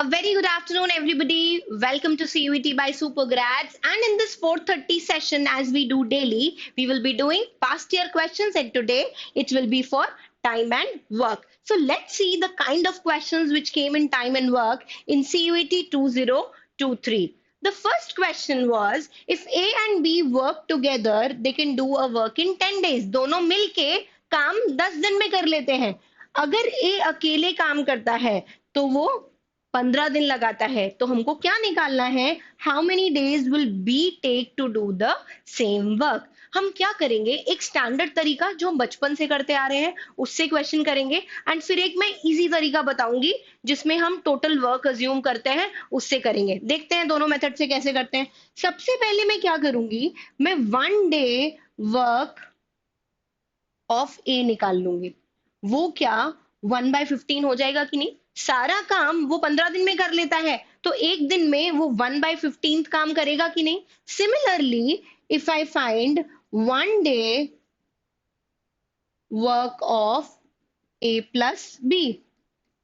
A very good afternoon, everybody. Welcome to CUET by Supergrads. And in this 4:30 session, as we do daily, we will be doing past year questions, and today it will be for time and work. So let's see the kind of questions which came in time and work in CUET 2023. The first question was, if A and B work together, they can do a work in 10 days. दोनों मिलके काम 10 दिन में कर लेते हैं. अगर A अकेले काम करता है तो वो 15 दिन लगाता है. तो हमको क्या निकालना है? How many days will be take to do the same work. हम क्या करेंगे? एक स्टैंडर्ड तरीका जो हम बचपन से करते आ रहे हैं उससे क्वेश्चन करेंगे, एंड फिर एक मैं इजी तरीका बताऊंगी जिसमें हम टोटल वर्क अज्यूम करते हैं, उससे करेंगे. देखते हैं दोनों मेथड से कैसे करते हैं. सबसे पहले मैं क्या करूंगी? मैं 1 डे वर्क ऑफ ए निकाल लूंगी. वो क्या 1/15 हो जाएगा कि नहीं? सारा काम वो 15 दिन में कर लेता है, तो एक दिन में वो 1/15 काम करेगा कि नहीं? Similarly, if I find 1 day work of A plus B,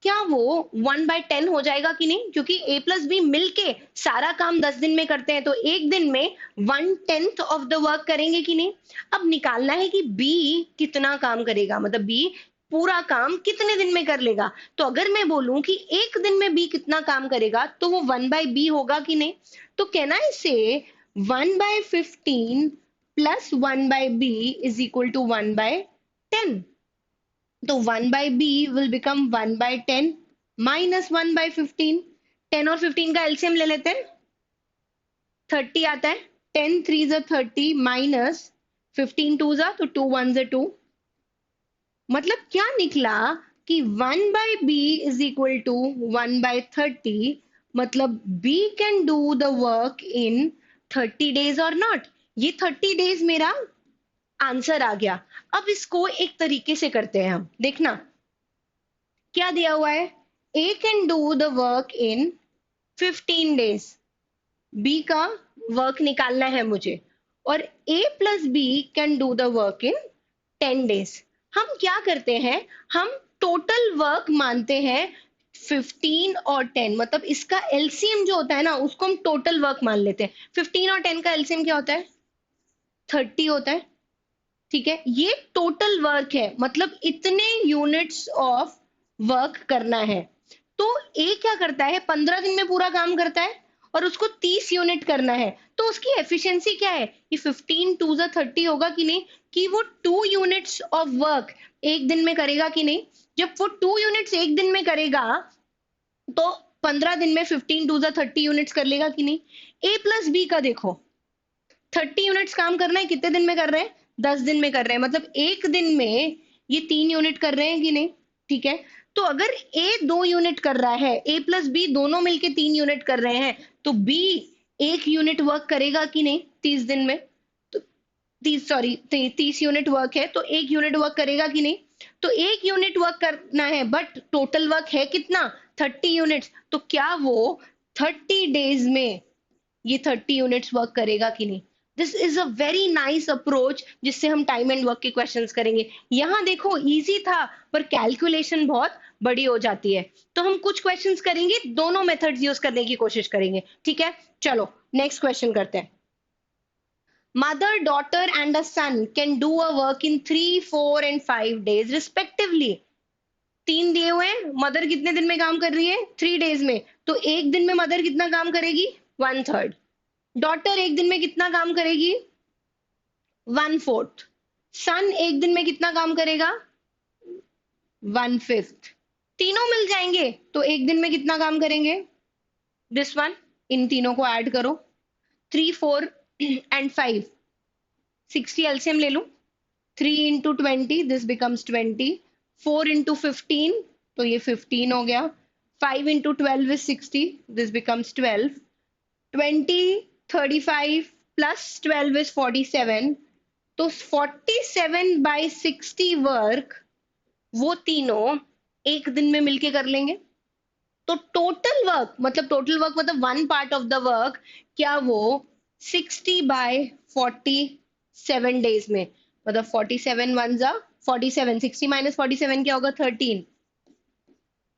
क्या वो 1/10 हो जाएगा कि नहीं? क्योंकि ए प्लस बी मिलके सारा काम 10 दिन में करते हैं, तो एक दिन में 1/10 ऑफ द वर्क करेंगे कि नहीं? अब निकालना है कि बी कितना काम करेगा, मतलब बी पूरा काम कितने दिन में कर लेगा. तो अगर मैं बोलूं कि एक दिन में बी कितना काम करेगा, तो वो 1/b होगा कि नहीं? तो कैन आई से 1/15 plus 1/b is equal to 1/10. तो 1/b will become 1/10 minus 1/15. 10 और 15 का एलसीएम ले लेते हैं. 30 आता है. 10 3 जा 30 माइनस 15 2 जा, तो 2 1 जा 2. मतलब क्या निकला कि 1/b is equal to 1/30. मतलब b can do the work in 30 days or not. ये 30 डेज मेरा आंसर आ गया. अब इसको एक तरीके से करते हैं हम. देखना क्या दिया हुआ है. A can do the work in 15 days. B का वर्क निकालना है मुझे, और A plus B can do the work in 10 days. हम क्या करते हैं? हम टोटल वर्क मानते हैं 15 और 10, मतलब इसका एलसीएम जो होता है ना, उसको हम टोटल वर्क मान लेते हैं. 15 और 10 का एलसीएम क्या होता है? 30 होता है. ठीक है, ये टोटल वर्क है, मतलब इतने यूनिट्स ऑफ वर्क करना है. तो ए क्या करता है? 15 दिन में पूरा काम करता है और उसको 30 यूनिट करना है. तो उसकी एफिशिएंसी क्या है? कि 15 2 जा 30 होगा कि नहीं? कि वो 2 यूनिट्स ऑफ वर्क एक दिन में करेगा कि नहीं? जब वो 2 यूनिट्स एक दिन में करेगा, तो 15 दिन में 15 2 जा 30 यूनिट्स कर लेगा कि नहीं? ए प्लस बी का देखो, 30 यूनिट्स काम करना है, कितने दिन में कर रहे हैं? 10 दिन में कर रहे हैं. मतलब एक दिन में ये 3 यूनिट कर रहे हैं कि नहीं? ठीक है. तो अगर ए 2 यूनिट कर रहा है, ए प्लस बी दोनों मिलके 3 यूनिट कर रहे हैं, तो बी 1 यूनिट वर्क करेगा कि नहीं 30 दिन में? तो 30 यूनिट वर्क है, तो 1 यूनिट वर्क करेगा कि नहीं? तो 1 यूनिट वर्क करना है, बट टोटल वर्क है कितना? 30 यूनिट्स. तो क्या वो 30 डेज में ये 30 यूनिट्स वर्क करेगा कि नहीं? This is a very nice approach जिससे हम टाइम एंड वर्क के क्वेश्चंस करेंगे. यहां देखो इजी था, पर कैलकुलेशन बहुत बड़ी हो जाती है. तो हम कुछ क्वेश्चंस करेंगे, दोनों मेथड्स यूज करने की कोशिश करेंगे. ठीक है, चलो नेक्स्ट क्वेश्चन करते हैं. Mother, daughter and a son can do a work in 3 4 and 5 days respectively. 3 दिए हुए हैं. मदर कितने दिन में काम कर रही है? 3 डेज में. तो एक दिन में मदर कितना काम करेगी? 1/3. डॉटर एक दिन में कितना काम करेगी? 1/4. सन एक दिन में कितना काम करेगा? 1/5. तीनों मिल जाएंगे तो एक दिन में कितना काम करेंगे? This one. इन तीनों को ऐड करो. 3 4 एंड 5, 60 एलसीएम ले लूं. 3 इंटू 20, दिस बिकम्स 20. 4 इंटू 15, तो ये 15 हो गया. 5 into 12 is 60, this becomes 12. 20 35 plus 12 is 47. तो 47/60 वर्क वो तीनों एक दिन में मिलके कर लेंगे. तो टोटल वर्क मतलब one part of the work, क्या वो 60/47 डेज में, मतलब 47 1 जा 47, 60 माइनस 47 क्या होगा? 13.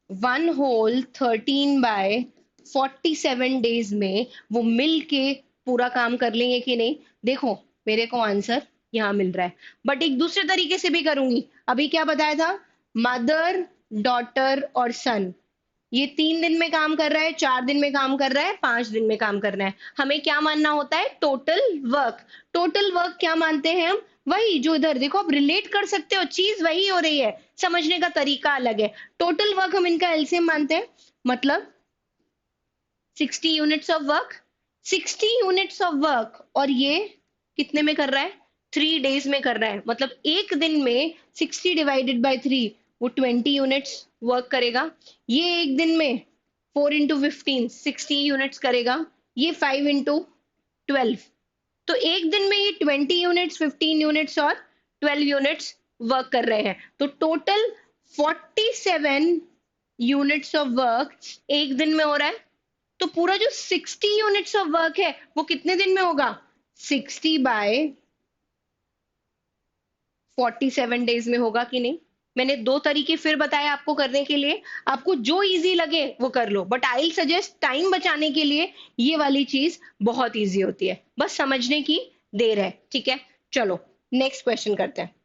1/13/47 डेज में वो मिल के पूरा काम कर लेंगे कि नहीं? देखो, मेरे को आंसर यहाँ मिल रहा है, बट एक दूसरे तरीके से भी करूंगी। अभी क्या बताया था? मदर, डॉटर और सन, ये 3 दिन में काम कर रहा है, 4 दिन में काम कर रहा है, 5 दिन में काम करना है। हमें क्या मानना होता है? Total work. टोटल वर्क क्या मानते हैं हम? वही जो इधर देखो, आप रिलेट कर सकते हो, चीज वही हो रही है, समझने का तरीका अलग है। टोटल वर्क हम इनका एलसीएम मानते हैं, मतलब 60 units of work. 60 units of work, और ये कितने में कर रहा है? 3 डेज में कर रहा है, मतलब एक दिन में 60 डिवाइडेड बाई 3, वो 20 यूनिट्स वर्क करेगा। ये एक दिन में 4 × 15 60 यूनिट्स करेगा। ये 5 × 12, तो एक दिन में ये 20 यूनिट्स, 15 यूनिट्स और 12 यूनिट्स वर्क कर रहे हैं। तो टोटल 47 यूनिट्स ऑफ वर्क एक दिन में हो रहा है। तो पूरा जो 60 यूनिट्स ऑफ वर्क है वो कितने दिन में होगा? 60/47 डेज में होगा कि नहीं? मैंने 2 तरीके फिर बताए आपको करने के लिए, आपको जो इजी लगे वो कर लो, बट आई सजेस्ट टाइम बचाने के लिए ये वाली चीज बहुत इजी होती है, बस समझने की देर है। ठीक है, चलो नेक्स्ट क्वेश्चन करते हैं।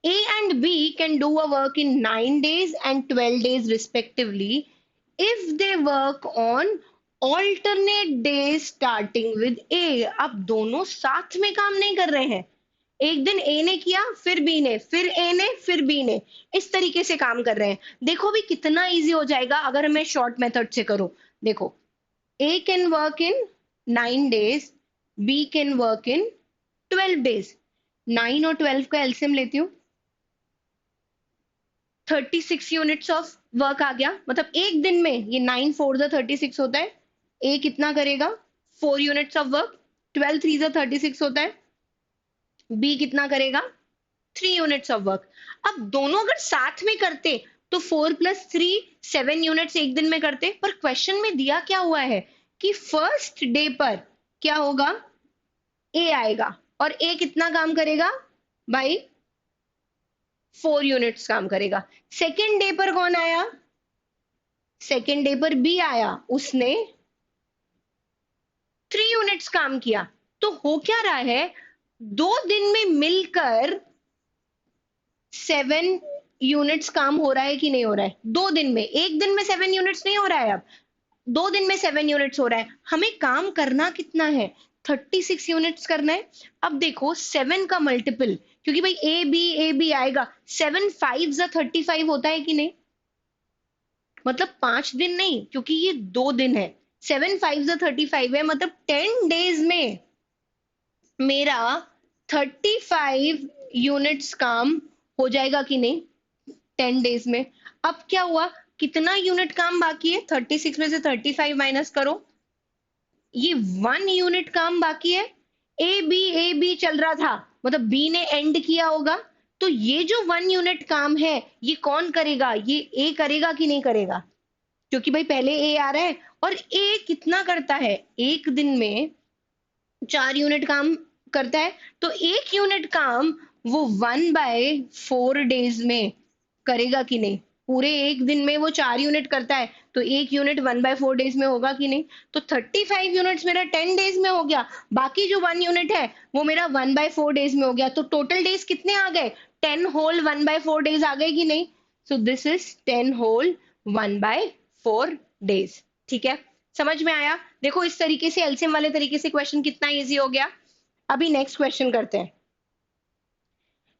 A and B can do a work in 9 days and 12 days respectively if they work on alternate days starting with A। अब दोनों साथ में काम नहीं कर रहे हैं, एक दिन ए ने किया, फिर बी ने, फिर ए ने, फिर बी ने, इस तरीके से काम कर रहे हैं। देखो भी कितना इजी हो जाएगा अगर मैं शॉर्ट मेथड से करूं। देखो, A can work in 9 days, B can work in 12 days. 9 और 12 का एलसीएम लेती हूँ, 36 यूनिट्स ऑफ वर्क आ गया, मतलब एक दिन में ये 9 4 36 होता है। ए कितना करेगा? 4 यूनिट्स ऑफ वर्क। 12 3 36 होता है। बी कितना करेगा? 3 यूनिट्स ऑफ वर्क। अब दोनों अगर साथ में करते तो 4 + 3 7 यूनिट्स एक दिन में करते, पर क्वेश्चन में दिया क्या हुआ है कि फर्स्ट डे पर क्या होगा? ए आएगा, और ए कितना काम करेगा भाई? 4 यूनिट्स काम करेगा। सेकेंड डे पर कौन आया? सेकेंड डे पर बी आया, उसने 3 यूनिट्स काम किया। तो हो क्या रहा है? 2 दिन में मिलकर 7 यूनिट्स काम हो रहा है कि नहीं हो रहा है? 2 दिन में, एक दिन में 7 यूनिट्स नहीं हो रहा है, अब 2 दिन में 7 यूनिट्स हो रहा है। हमें काम करना कितना है? 36 यूनिट्स करना है। अब देखो 7 का मल्टीपल, क्योंकि भाई ए बी आएगा, 7 5 × 35 होता है कि नहीं? मतलब 5 दिन नहीं, क्योंकि ये 2 दिन है। 7 5 × 35 है, मतलब 10 डेज में मेरा 35 यूनिट्स काम हो जाएगा कि नहीं? 10 डेज में। अब क्या हुआ? कितना यूनिट काम बाकी है? 36 में से 35 माइनस करो, ये 1 यूनिट काम बाकी है। ए बी चल रहा था, मतलब बी ने एंड किया होगा, तो ये जो 1 यूनिट काम है ये कौन करेगा? ये ए करेगा कि नहीं करेगा? क्योंकि भाई पहले ए आ रहा है, और ए कितना करता है? एक दिन में 4 यूनिट काम करता है, तो 1 यूनिट काम वो 1/4 डेज में करेगा कि नहीं? पूरे एक दिन में वो 4 यूनिट करता है, तो 1 यूनिट 1/4 डेज में होगा कि नहीं? तो 35 यूनिट्स मेरा 10 डेज में हो गया, बाकी जो 1 यूनिट है वो मेरा 1/4 डेज में हो गया। तो टोटल डेज कितने आ गए? 10 होल 1/4 डेज आ गए कि नहीं? So this is 10 whole 1/4 days. ठीक है, समझ में आया? देखो इस तरीके से, एलसीएम वाले तरीके से क्वेश्चन कितना इजी हो गया। अभी नेक्स्ट क्वेश्चन करते हैं।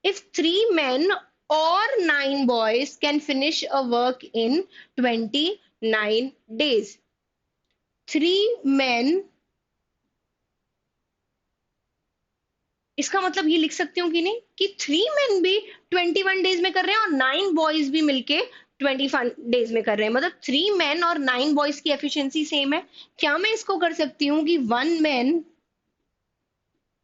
If 3 men or 9 boys can finish a work in 29 days, 3 men, इसका मतलब ये लिख सकती हूँ कि नहीं कि 3 men भी 21 डेज में कर रहे हैं और 9 बॉयज भी मिलके 21 डेज में कर रहे हैं, मतलब 3 men और 9 बॉयज की एफिशिएंसी सेम है। क्या मैं इसको कर सकती हूँ कि 1 man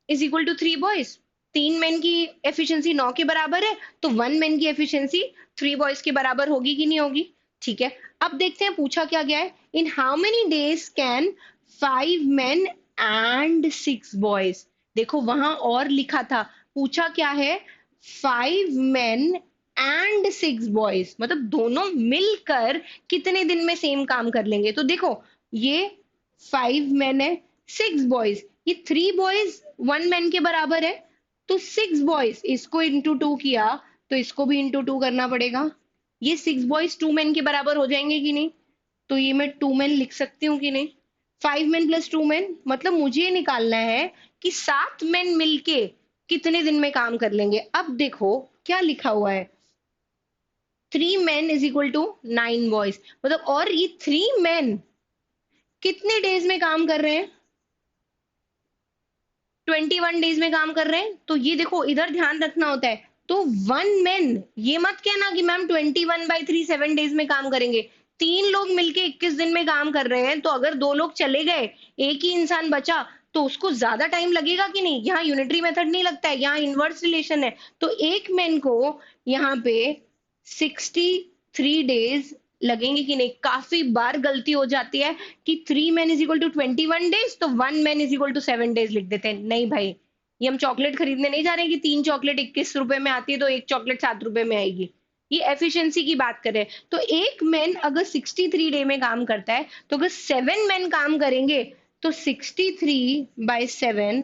is equal to 3 boys? 3 men की एफिशिएंसी 9 के बराबर है, तो 1 man की एफिशिएंसी 3 बॉयज के बराबर होगी कि नहीं होगी? ठीक है, अब देखते हैं पूछा क्या गया है। इन how many days can 5 men and 6 boys? देखो वहां और लिखा था, पूछा क्या है? 5 men एंड 6 बॉयज, मतलब दोनों मिलकर कितने दिन में सेम काम कर लेंगे। तो देखो ये 5 मैन है, 6 बॉयज, ये 3 बॉयज 1 मैन के बराबर है, तो 6 बॉयज, इसको इंटू 2 किया तो इसको भी इंटू 2 करना पड़ेगा। ये 6 बॉयज 2 मैन के बराबर हो जाएंगे कि नहीं? तो ये मैं 2 मैन लिख सकती हूँ कि नहीं? 5 मैन प्लस 2 मैन, मतलब मुझे ये निकालना है कि 7 मैन मिलके कितने दिन में काम कर लेंगे। अब देखो क्या लिखा हुआ है, 3 man is equal to 9 boys, मतलब और ये 3 मैन कितने डेज में काम कर रहे हैं? 21 डेज में काम कर रहे हैं। तो ये देखो इधर ध्यान रखना होता है, तो 1 मैन, ये मत कहना कि मैम 21/3 7 डेज में काम करेंगे। 3 लोग मिलके 21 दिन में काम कर रहे हैं, तो अगर 2 लोग चले गए, एक ही इंसान बचा, तो उसको ज्यादा टाइम लगेगा कि नहीं? यहाँ यूनिटरी मेथड नहीं लगता है, यहाँ इनवर्स रिलेशन है। तो एक मैन को यहाँ पे 63 डेज लगेंगे कि नहीं? काफी बार गलती हो जाती है कि 3 man is equal to 21 days, तो 1 man is equal to 7 days लिख देते हैं। नहीं भाई, ये हम चॉकलेट खरीदने नहीं जा रहे हैं कि 3 चॉकलेट 21 रुपए में आती है तो एक चॉकलेट 7 रुपए में आएगी। ये एफिशिएंसी की बात करें तो एक मैन अगर 63 डे में काम करता है, तो अगर 7 मैन काम करेंगे तो 63/7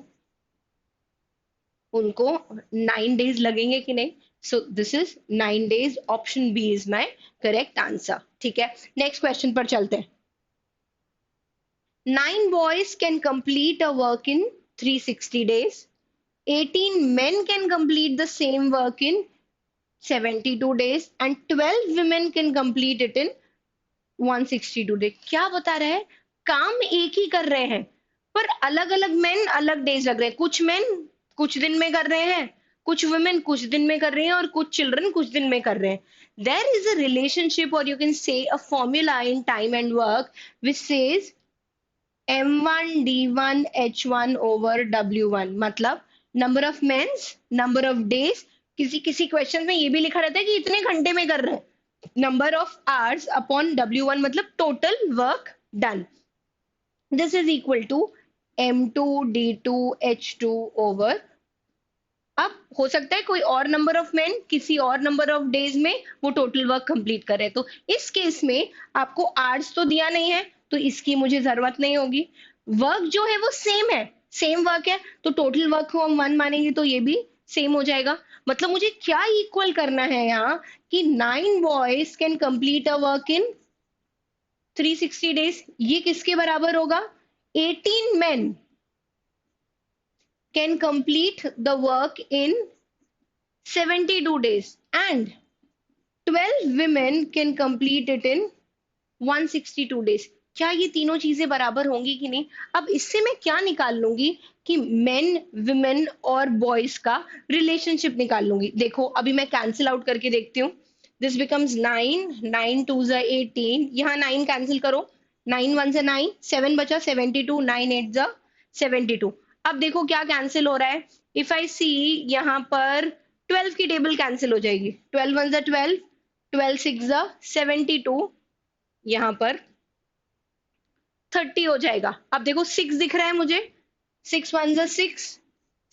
उनको 9 डेज लगेंगे कि नहीं? So this is 9 days, option B is my correct answer. ठीक है, नेक्स्ट क्वेश्चन पर चलते हैं। 9 boys can complete a work in 360 days. 18 men can complete the same work in 72 days and 12 women can complete it in 162 days. क्या बता रहे हैं? काम एक ही कर रहे हैं पर अलग अलग मैन अलग डेज लग रहे हैं। कुछ मैन कुछ दिन में कर रहे हैं, कुछ वुमेन कुछ दिन में कर रहे हैं और कुछ चिल्ड्रन कुछ दिन में कर रहे हैं। देयर इज अ रिलेशनशिप और you can say a formula in time and work which says M1 D1 H1 over W1, मतलब number of mens, number of days. किसी किसी क्वेश्चन में ये भी लिखा रहता है कि इतने घंटे में कर रहे हैं। Number of hours upon W1, मतलब total work done. This is equal to M2 D2 H2 over. अब हो सकता है कोई और नंबर ऑफ मैन किसी और नंबर ऑफ डेज में वो टोटल वर्क कंप्लीट करे, तो इस केस में आपको आवर्स तो दिया नहीं है तो इसकी मुझे जरूरत नहीं होगी। वर्क जो है वो सेम है, सेम वर्क है, तो टोटल वर्क को हम 1 मानेंगे तो ये भी सेम हो जाएगा। मतलब मुझे क्या इक्वल करना है यहाँ कि 9 boys can complete a work in 360 days, ये किसके बराबर होगा? 18 men can complete the work in 72 days and 12 women can complete it in 162 days। क्या ये तीनों चीजें बराबर होंगी कि नहीं? अब इससे मैं क्या निकाल लूंगी कि मेन विमेन और बॉयज का रिलेशनशिप निकाल लूंगी। देखो अभी मैं कैंसिल आउट करके देखती हूँ। दिस बिकम्स 9, 9 2 जा 18, यहाँ 9 कैंसिल करो, 9 1 से 9, 7 बचा 72, 9 8 जा 72। अब देखो क्या कैंसिल हो रहा है, इफ आई सी यहाँ पर 12 की टेबल कैंसिल हो जाएगी, 12 1 जा 12, 12 6 जा 72, यहाँ पर 30 हो जाएगा। अब देखो 6 दिख रहा है मुझे, 6 1 जा 6,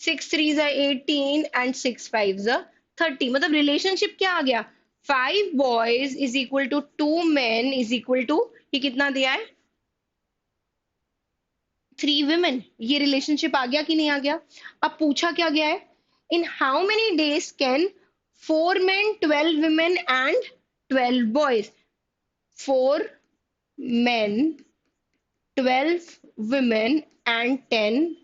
6 3 जा 18 एंड 6 5 जा 30। मतलब रिलेशनशिप क्या आ गया? 5 boys is equal to 2 men is equal to, ये कितना दिया है? 3 women। ये रिलेशनशिप आ गया कि नहीं आ गया? अब पूछा क्या गया है, इन how many days can 4 men 12 women and 12 boys? 4 men 12 women and 10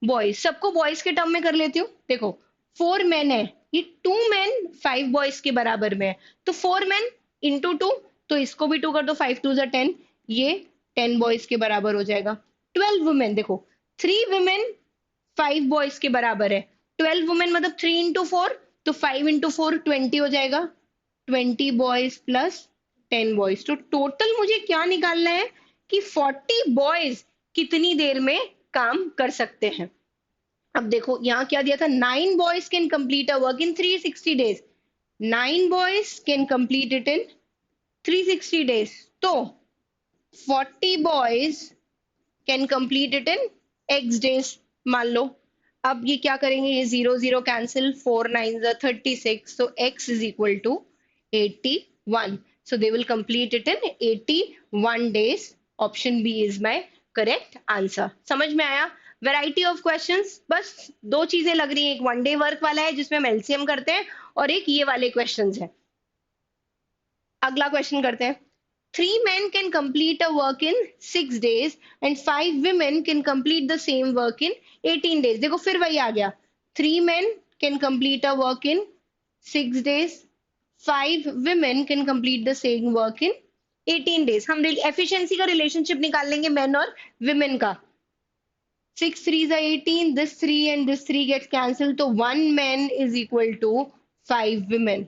boys. सबको बॉयज के टर्म में कर लेती हूँ। देखो 4 men है, ये 2 men 5 बॉयज के बराबर में है, तो 4 men इंटू 2, तो इसको भी 2 कर दो, 5 2 जा 10, ये 10 बॉयज के बराबर हो जाएगा। 12 वुमेन, देखो 3 वुमेन 5 बॉयज के बराबर है, 12 वुमेन मतलब 3 इंटू 4, तो 5 इंटू 4 20 हो जाएगा, 20 बॉयज प्लस 10 बॉयज। तो टोटल मुझे क्या निकालना है कि 40 बॉयज कितनी देर में काम कर सकते हैं। अब देखो यहाँ क्या दिया था, 9 boys can complete a work in 360 days, 9 boys can complete it in 360 days, तो 40 boys can complete it in x days मान लो। अब ये क्या करेंगे, ये 0 0 cancel, 4 9 36, so x is equal to 81. So they will complete it in 81 days. Option B is my correct answer. समझ में आया? वैरायटी ऑफ क्वेश्चंस, बस दो चीजें लग रही हैं, एक वन डे वर्क वाला है जिसमें हम एलसीएम करते हैं, और एक ये वाले क्वेश्चंस है। अगला क्वेश्चन करते हैं। 3 men can complete a work in 6 days and 5 women can complete the same work in 18 days. देखो फिर वही आ गया, 3 men can complete a work in 6 days, 5 women can complete the same work in 18 days. हम efficiency का relationship निकाल लेंगे main और women का। 6 3s are 18, this 3 and this 3 gets cancelled, तो 1 man is equal to 5 women.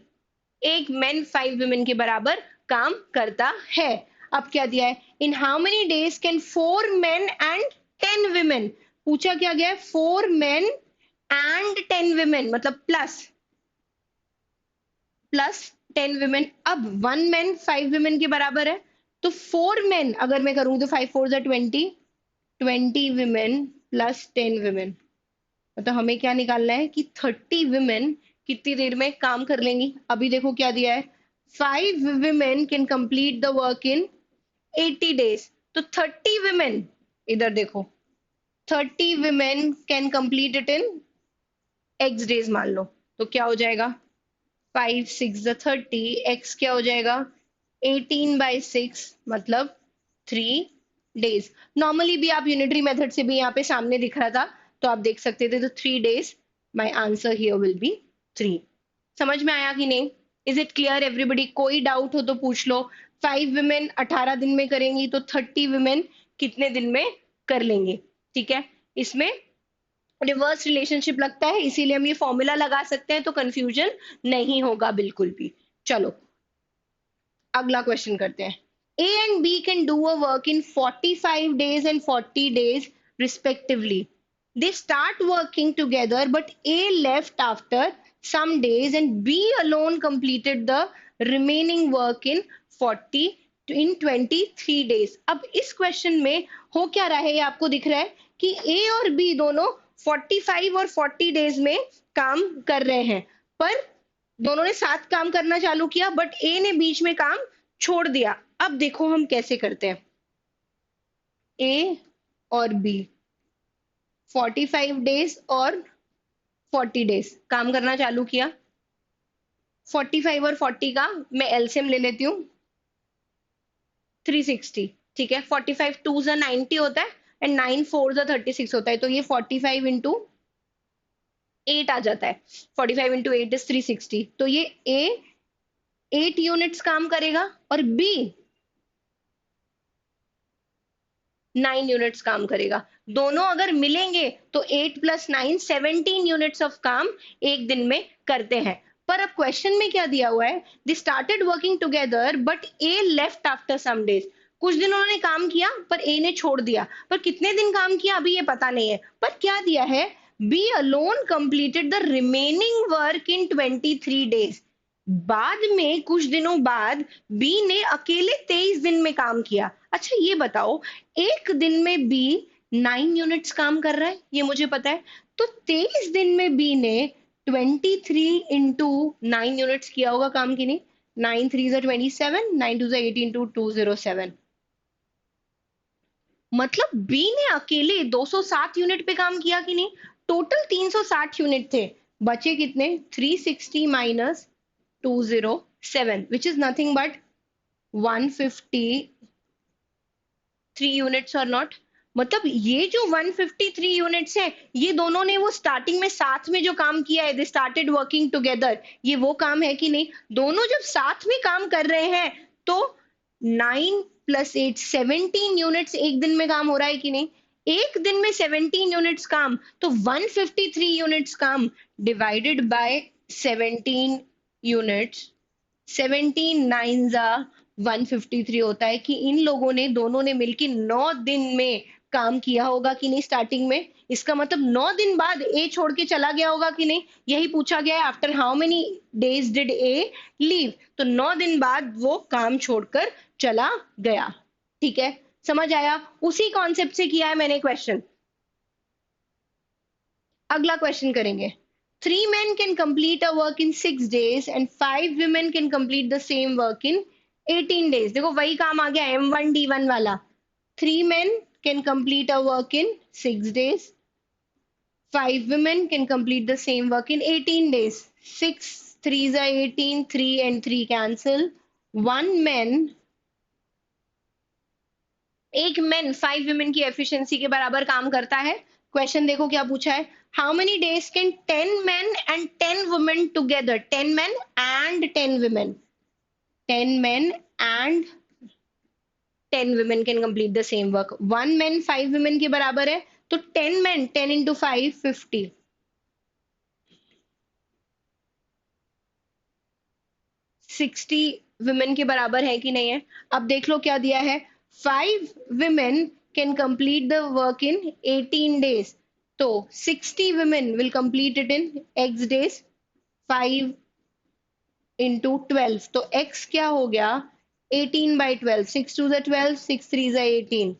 एक man 5 women के बराबर काम करता है। अब क्या दिया है, इन how many days can 4 men and 10 women, पूछा क्या गया है, 4 men and 10 women, मतलब प्लस 10 women। अब 1 man 5 women के बराबर है, तो 4 men अगर मैं करूं तो 5 4 20 women प्लस 10 women, मतलब हमें क्या निकालना है कि 30 women कितनी देर में काम कर लेंगी। अभी देखो क्या दिया है, 5 women can complete the work in 80 days, तो 30 women, इधर देखो 30 women can complete it in x days मान लो, तो क्या हो जाएगा, 5 6 30, x क्या हो जाएगा 18/6, मतलब 3 days। नॉर्मली भी आप यूनिटरी मेथड से भी यहाँ पे सामने दिख रहा था, तो आप देख सकते थे, तो 3 days, my answer here will be 3। समझ में आया कि नहीं? Is it clear everybody? कोई डाउट हो तो पूछ लो। 5 वुमेन 18 दिन में करेंगी, तो 30 वुमेन कितने दिन में कर लेंगे? ठीक है, इसमें रिवर्स रिलेशनशिप लगता है, इसीलिए हम ये फॉर्मूला लगा सकते हैं, तो कंफ्यूजन नहीं होगा बिल्कुल भी। चलो अगला क्वेश्चन करते हैं। A and B can do a work in 45 days and 40 days respectively. They start working together, but A left after some days and B alone completed the remaining work in 23 days. अब इस question में हो क्या रहा है, ये आपको दिख रहा है कि A और B दोनों 45 और 40 डेज में काम कर रहे हैं, पर दोनों ने साथ काम करना चालू किया, बट ए ने बीच में काम छोड़ दिया। अब देखो हम कैसे करते हैं, ए और बी 45 डेज और 40 डेज काम करना चालू किया। 45 और 40 का मैं एलसीएम ले लेती हूँ, 360। ठीक है, 45 2 जा 90 होता है एंड 9 4 जा 36 होता है, तो ये 45 इंटू 8 आ जाता है। 45 इंटू 8 इज 360, तो ये ए 8 यूनिट्स काम करेगा और बी 9 यूनिट्स काम करेगा। दोनों अगर मिलेंगे तो 8 + 9 17 यूनिट्स ऑफ काम एक दिन में करते हैं। पर अब क्वेश्चन में क्या दिया हुआ है, they started working together but A left after some days. कुछ दिन उन्होंने काम किया पर ए ने छोड़ दिया, पर कितने दिन काम किया अभी ये पता नहीं है। पर क्या दिया है, B alone completed the remaining work in 23 days. बाद में कुछ दिनों बाद बी ने अकेले 23 दिन में काम किया। अच्छा ये बताओ, एक दिन में बी 9 यूनिट्स काम कर रहा है, ये मुझे पता है, तो 23 दिन में बी ने 23 इंटू 9 यूनिट्स किया होगा काम की नहीं। 9 3 जा 27, 9 2 जा 18 टू 207, मतलब बी ने अकेले 207 यूनिट पे काम किया कि नहीं। टोटल 360 यूनिट थे, बचे कितने, 360 minus 207, which is nothing but 153 units और नॉट। मतलब ये जो 153 यूनिट्स है, ये दोनों ने वो स्टार्टिंग में साथ में जो काम किया है, दे स्टार्टेड वर्किंग टुगेदर, ये वो काम है कि नहीं। दोनों जब साथ में काम कर रहे हैं तो 9 + 8 17 यूनिट्स एक दिन में काम हो रहा है कि नहीं। एक दिन में 17 यूनिट्स काम, तो 153 यूनिट्स काम डिवाइडेड बाय 17 यूनिट्स, 17 9 जा 153 होता है, कि इन लोगों ने दोनों ने मिलकर 9 दिन में काम किया होगा कि नहीं स्टार्टिंग में। इसका मतलब 9 दिन बाद ए छोड़ के चला गया होगा कि नहीं, यही पूछा गया है, after how many days did a leave, तो 9 दिन बाद वो काम छोड़कर चला गया। ठीक है, समझ आया? उसी कॉन्सेप्ट से किया है मैंने क्वेश्चन। अगला क्वेश्चन करेंगे। 3 men can complete a work in 6 days and 5 women can complete the same work in 18 days। देखो वही काम आ गया M1D1 वाला। 3 men can complete a work in 6 days, 5 women can complete the same work in 18 days। 6 3s are 18, 3 and 3 cancel। एक man 5 women की efficiency के बराबर काम करता है। क्वेश्चन देखो क्या पूछा है। How many days can 10 men and 10 women together, 10 men and 10 women, 10 men and 10 women can complete the same work। 1 man 5 women के बराबर है, तो 10 men 10 into 5 50, 60 women के बराबर है कि नहीं है। अब देख लो क्या दिया है। 5 women can complete the work in 18 days, तो 60 women will complete it in x days। 5 into 12, तो x क्या हो गया 18 by 12, 6 2 is 12, 6 3 is 18,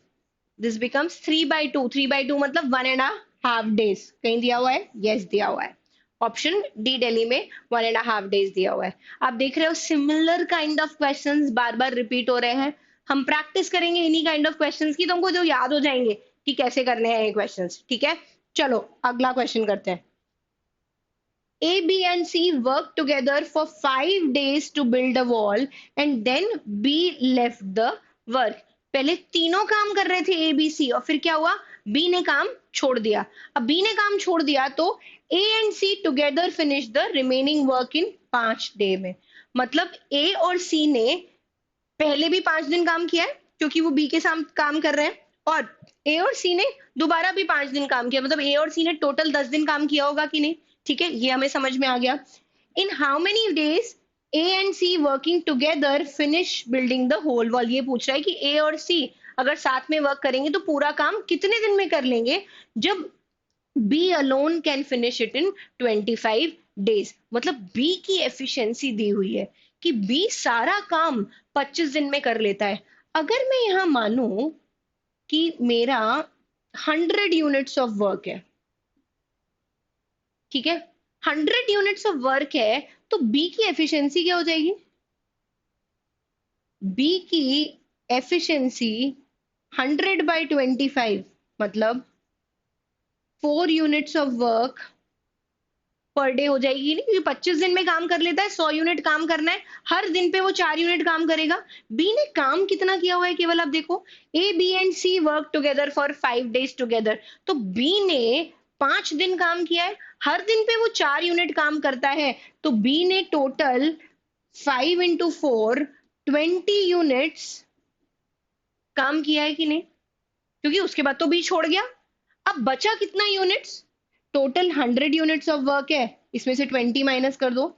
this becomes 3/2। 3/2 मतलब 1.5 days। कहीं दिया हुआ है, यस दिया हुआ है। ऑप्शन डी दिल्ली में 1.5 days दिया हुआ है। आप देख रहे हो similar kind of questions bar bar repeat हो रहे हैं। हम प्रैक्टिस करेंगे इन्हीं काइंड ऑफ क्वेश्चंस की, तो हमको जो याद हो जाएंगे कि कैसे करने हैं ये क्वेश्चंस। ठीक है, चलो अगला क्वेश्चन करते हैं। A, B and C worked together for 5 days to build a wall and then B left the work। पहले तीनों काम कर रहे थे A, B, C और फिर क्या हुआ, B ने काम छोड़ दिया। अब B ने काम छोड़ दिया तो A and C together finish the remaining work in 5 day में। मतलब A और C ने पहले भी 5 दिन काम किया है क्योंकि वो B के साथ काम कर रहे हैं, और A और C ने दोबारा भी 5 दिन काम किया, मतलब A और C ने टोटल 10 दिन काम किया होगा कि नहीं। ठीक है, ये हमें समझ में आ गया। In how many days A and C working together finish building the whole wall. ये पूछ रहा है कि A और C अगर साथ में वर्क करेंगे तो पूरा काम कितने दिन में कर लेंगे, जब B alone can finish it in 25 days। मतलब B की एफिशिएंसी दी हुई है कि B सारा काम 25 दिन में कर लेता है। अगर मैं यहां मानूं कि मेरा 100 यूनिट्स ऑफ वर्क है, ठीक है, 100 यूनिट्स ऑफ वर्क है, तो बी की एफिशिएंसी क्या हो जाएगी, बी की एफिशिएंसी 100/25 मतलब 4 units of work per day हो जाएगी। नहीं, क्योंकि 25 दिन में काम कर लेता है, 100 यूनिट काम करना है, हर दिन पे वो 4 यूनिट काम करेगा। बी ने काम कितना किया हुआ है, केवल आप देखो, A B and C work together for 5 days together, तो बी ने 5 दिन काम किया है, हर दिन पे वो 4 यूनिट काम करता है, तो बी ने टोटल 5 into 4 20 यूनिट्स काम किया है कि नहीं, क्योंकि उसके बाद तो बी छोड़ गया। अब बचा कितना units, total 100 units of work है, इसमें से 20 माइनस कर दो,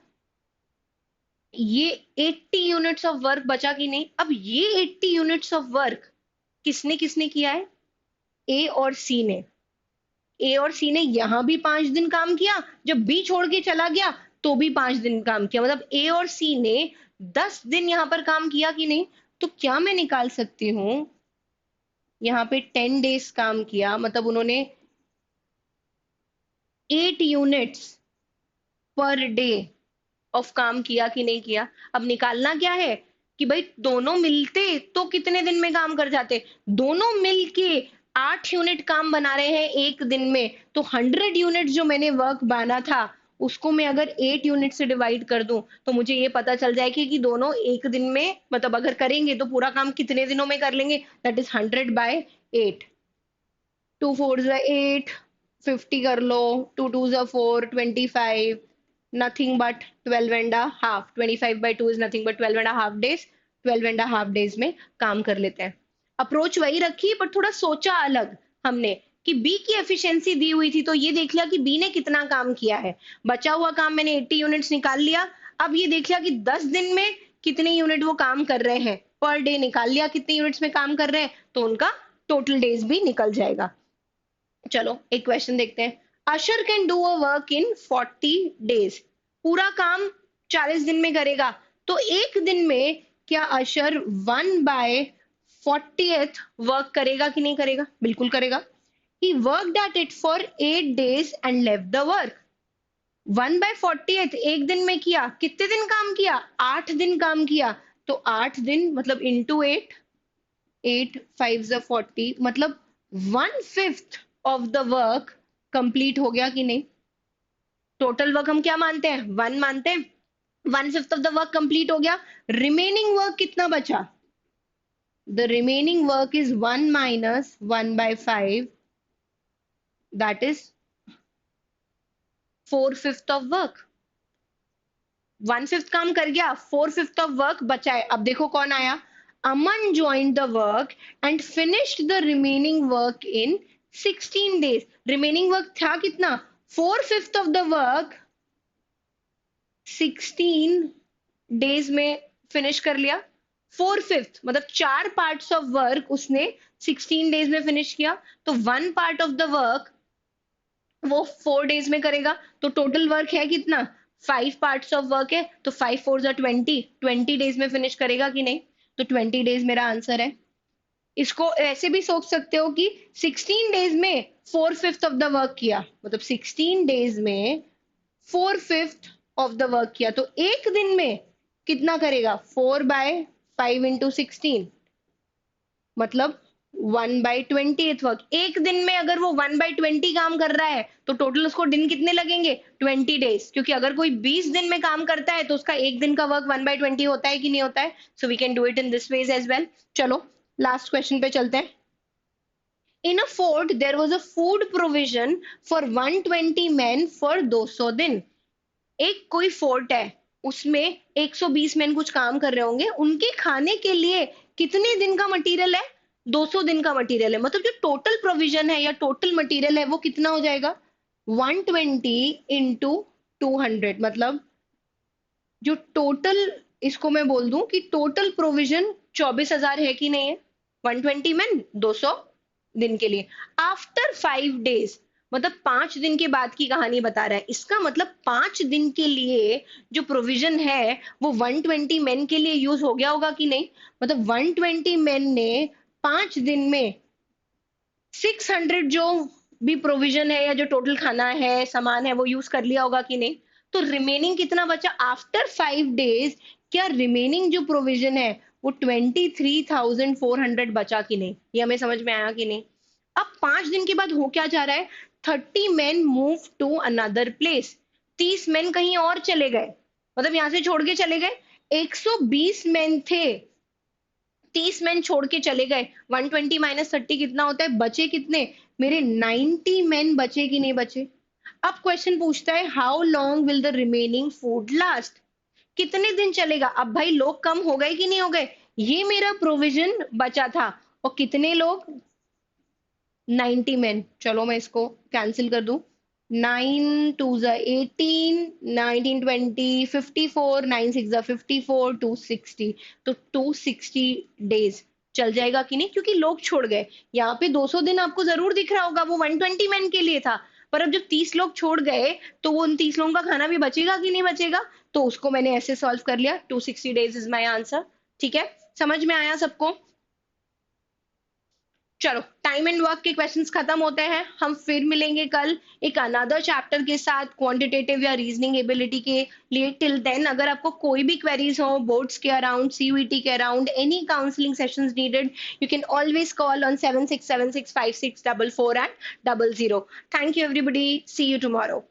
ये 80 यूनिट्स ऑफ वर्क बचा कि नहीं। अब ये 80 यूनिट्स ऑफ वर्क किसने किसने किया है, ए और सी ने। ए और सी ने यहां भी 5 दिन काम किया, जब बी छोड़ के चला गया तो भी 5 दिन काम किया, मतलब ए और सी ने 10 दिन यहां पर काम किया कि नहीं। तो क्या मैं निकाल सकती हूं, यहाँ पे 10 डेज काम किया, मतलब उन्होंने 8 यूनिट्स पर डे ऑफ काम किया कि नहीं किया। अब निकालना क्या है कि भाई दोनों मिलते तो कितने दिन में काम कर जाते, दोनों मिलके 8 यूनिट काम बना रहे हैं एक दिन में, तो 100 यूनिट जो मैंने वर्क बाना था उसको मैं अगर 8 यूनिट से डिवाइड कर दूं तो मुझे ये पता चल जाएगा कि दोनों एक दिन में, मतलब अगर करेंगे तो पूरा काम कितने दिनों में कर लेंगे, दैट इज 100/8। 2 4 8, 50 कर लो, 2 2 4, 25, nothing but 12 and a half, 25/2 is nothing but 12 and a half days। 12 and a half days में काम कर लेते हैं। अप्रोच वही रखी पर थोड़ा सोचा अलग हमने कि बी की एफिशिएंसी दी हुई थी, तो ये देख लिया कि बी ने कितना काम किया है, बचा हुआ काम मैंने 80 यूनिट्स निकाल लिया। अब ये देख लिया कि 10 दिन में कितने यूनिट वो काम कर रहे हैं, पर डे निकाल लिया कितने यूनिट्स में काम कर रहे हैं, तो उनका टोटल डेज भी निकल जाएगा। चलो एक क्वेश्चन देखते हैं। Ashar can do a work in 40 days. पूरा काम 40 दिन में करेगा, तो एक दिन में क्या अशर 1/40th वर्क करेगा कि नहीं करेगा, बिल्कुल करेगा। He worked at it for 8 days and left the work. 1/40 एक दिन में किया, कितने दिन काम किया? 8 दिन काम किया। तो 8 दिन मतलब इंटू 8, 8 5 40, मतलब 1/5 ऑफ द वर्क कंप्लीट हो गया कि नहीं? टोटल वर्क हम क्या मानते हैं? 1 मानते हैं। 1/5 ऑफ द वर्क कंप्लीट हो गया। रिमेनिंग वर्क कितना बचा? The remaining work is 1 minus 1/5, that is 4/5 of work. 1/5 काम कर गया, 4/5 ऑफ वर्क बचा है। अब देखो कौन आया? Aman join the work and finished the remaining work in 16 days. Remaining work था कितना? 4/5 ऑफ द वर्क 16 डेज में फिनिश कर लिया। 4/5 मतलब 4 पार्ट्स ऑफ वर्क उसने 16 डेज में फिनिश किया। तो 1 पार्ट ऑफ द वर्क वो 4 डेज में करेगा। तो टोटल वर्क है कितना? 5 पार्ट्स ऑफ वर्क है। तो 5 4 20, 20 डेज में फिनिश करेगा कि नहीं? तो 20 डेज मेरा आंसर है। इसको ऐसे भी सोच सकते हो कि 16 डेज में 4/5 ऑफ द वर्क किया, मतलब 16 डेज में 4/5 ऑफ द वर्क किया। तो एक दिन में कितना करेगा? 4/5 इंटू 16, मतलब 1/20 वर्क। एक दिन में अगर वो 1/20 काम कर रहा है तो टोटल उसको दिन कितने लगेंगे? 20 डेज। क्योंकि अगर कोई 20 दिन में काम करता है तो उसका एक दिन का वर्क 1/20 होता है कि नहीं होता है? So we can do it in this ways as well. चलो लास्ट क्वेश्चन पे चलते हैं। In a fort there was a food provision for 120 men for 200 दिन। एक कोई फोर्ट है, उसमें 120 मैन कुछ काम कर रहे होंगे, उनके खाने के लिए कितने दिन का मटेरियल है? 200 दिन का मटेरियल है। मतलब जो टोटल प्रोविजन है या टोटल मटेरियल है वो कितना हो जाएगा? 120 इंटू 200, मतलब जो टोटल, इसको मैं बोल दूं कि टोटल प्रोविजन 24,000 है कि नहीं है? 120 मैन 200 दिन के लिए। आफ्टर 5 डेज, मतलब 5 दिन के बाद की कहानी बता रहा है। इसका मतलब 5 दिन के लिए जो प्रोविजन है वो 120 मैन के लिए यूज हो गया होगा कि नहीं? मतलब 120 मैन ने 5 दिन में 600 जो भी प्रोविजन है या जो टोटल खाना है, सामान है, वो यूज कर लिया होगा कि नहीं? तो रिमेनिंग कितना बचा आफ्टर 5 डेज? क्या रिमेनिंग जो प्रोविजन है वो 23,400 बचा कि नहीं? ये हमें समझ में आया कि नहीं? अब 5 दिन के बाद हो क्या जा रहा है? 30 men move to another place. 30 men कहीं और चले गए, मतलब यहां से छोड़ के चले गए। 120 men थे, 30 मैन छोड़ के चले गए। 120 माइनस 30 कितना होता है? बचे कितने मेरे? 90 मैन बचे कि नहीं बचे? अब क्वेश्चन पूछता है how long will the remaining food last? कितने दिन चलेगा? अब भाई लोग कम हो गए कि नहीं हो गए? ये मेरा प्रोविजन बचा था। और कितने लोग? 90 मैन। चलो मैं इसको कैंसिल कर दूं। 9 2 18, 19 20 54, 9 6 54, 260। तो 260 डेज चल जाएगा कि नहीं? क्योंकि लोग छोड़ गए। यहाँ पे 200 दिन आपको जरूर दिख रहा होगा, वो 120 मैन के लिए था। पर अब जब 30 लोग छोड़ गए तो वो उन 30 लोगों का खाना भी बचेगा कि नहीं बचेगा? तो उसको मैंने ऐसे सॉल्व कर लिया। 260 डेज इज माई आंसर। ठीक है, समझ में आया सबको? चलो टाइम एंड वर्क के क्वेश्चंस खत्म होते हैं। हम फिर मिलेंगे कल एक अनदर चैप्टर के साथ, क्वांटिटेटिव या रीजनिंग एबिलिटी के लिए। टिल देन अगर आपको कोई भी क्वेरीज हो बोर्ड्स के अराउंड, सीयूईटी के around, any counselling sessions needed, you can always call on 76765644 and 00. Thank you everybody, see you tomorrow.